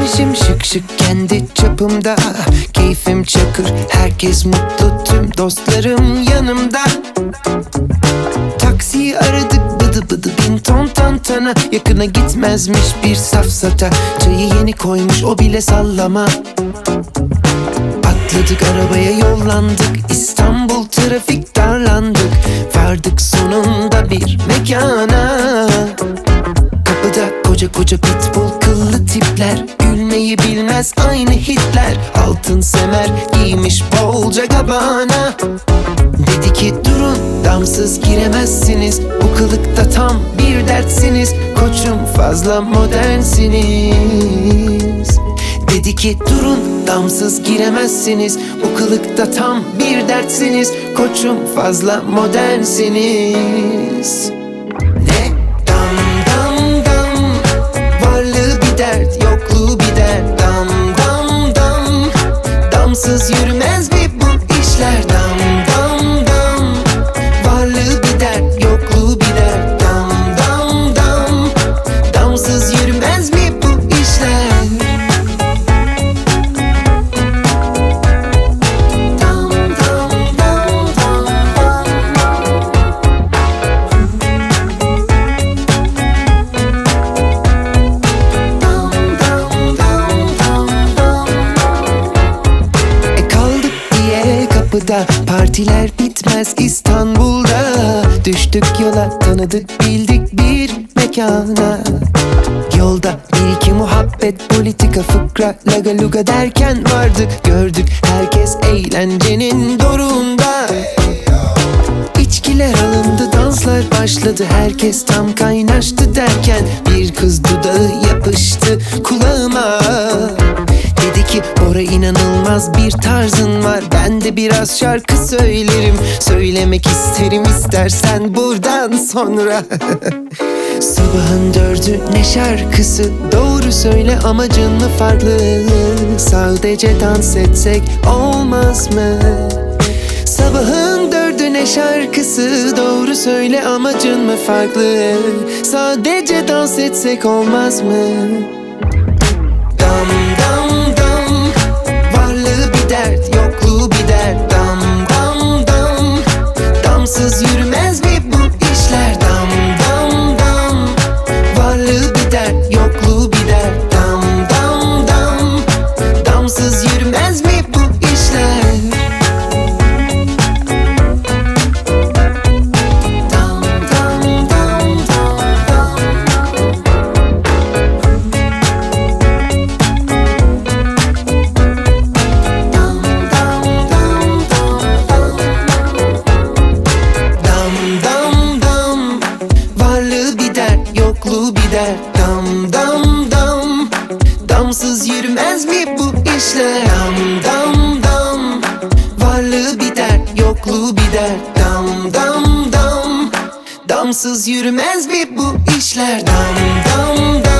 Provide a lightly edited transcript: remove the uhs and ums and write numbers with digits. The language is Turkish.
Giyinmişim şık şık kendi çapımda, keyfim çakır, herkes mutlu, tüm dostlarım yanımda. Taksiyi aradık, bıdı bıdı bin ton tantana, yakına gitmezmiş bir safsata. Çayı yeni koymuş, o bile sallama. Atladık arabaya, yollandık, İstanbul trafik, darlandık. Vardık sonunda bir mekana. Kapıda koca koca pitbull kıllı tipler, gülmeyi bilmez aynı Hitler. Altın semer giymiş bolca Gabbana. Dedi ki durun, damsız giremezsiniz, bu kılıkta tam bir dertsiniz. Koçum fazla modernsiniz. Dedi ki durun, damsız giremezsiniz, bu kılıkta tam bir dertsiniz. Koçum fazla modernsiniz. Ne? Dam dam dam, varlığı bir dert, yokluğu bir dert. Dam dam dam, damsız yürümez mi bu işler? Dam dam dam, varlığı bir dert, yokluğu bir dert. Dam dam dam, damsız yürümez mi bu işler? Partiler bitmez İstanbul'da. Düştük yola, tanıdık bildik bir mekana. Yolda bir iki muhabbet, politika, fıkra, laga luga derken vardık. Gördük herkes eğlencenin doruğunda. İçkiler alındı, danslar başladı, herkes tam kaynaştı derken bir kız dudağı yapıştı kulağıma. Dedi ki Bora, inanılmaz bir tarzın var, ben de biraz şarkı söylerim. Söylemek isterim istersen buradan sonra. Sabahın 4'ü ne şarkısı, doğru söyle amacın mı farklı? Sadece dans etsek olmaz mı? Sabahın 4'ü ne şarkısı, doğru söyle amacın mı farklı? Sadece dans etsek olmaz mı? Dam dam dam, varlığı bir dert, yokluğu bir dert. Dam dam dam, damsız yürümez mi bu işler? Dam dam dam, varlığı bir dert, yokluğu bir dert. Dam dam dam, damsız yürümez mi bu işler? Dam dam dam, damsız yürümez mi bu işler? Dam dam dam, varlığı bir dert, yokluğu bir dert. Dam dam dam, damsız yürümez mi bu işler? Dam dam dam.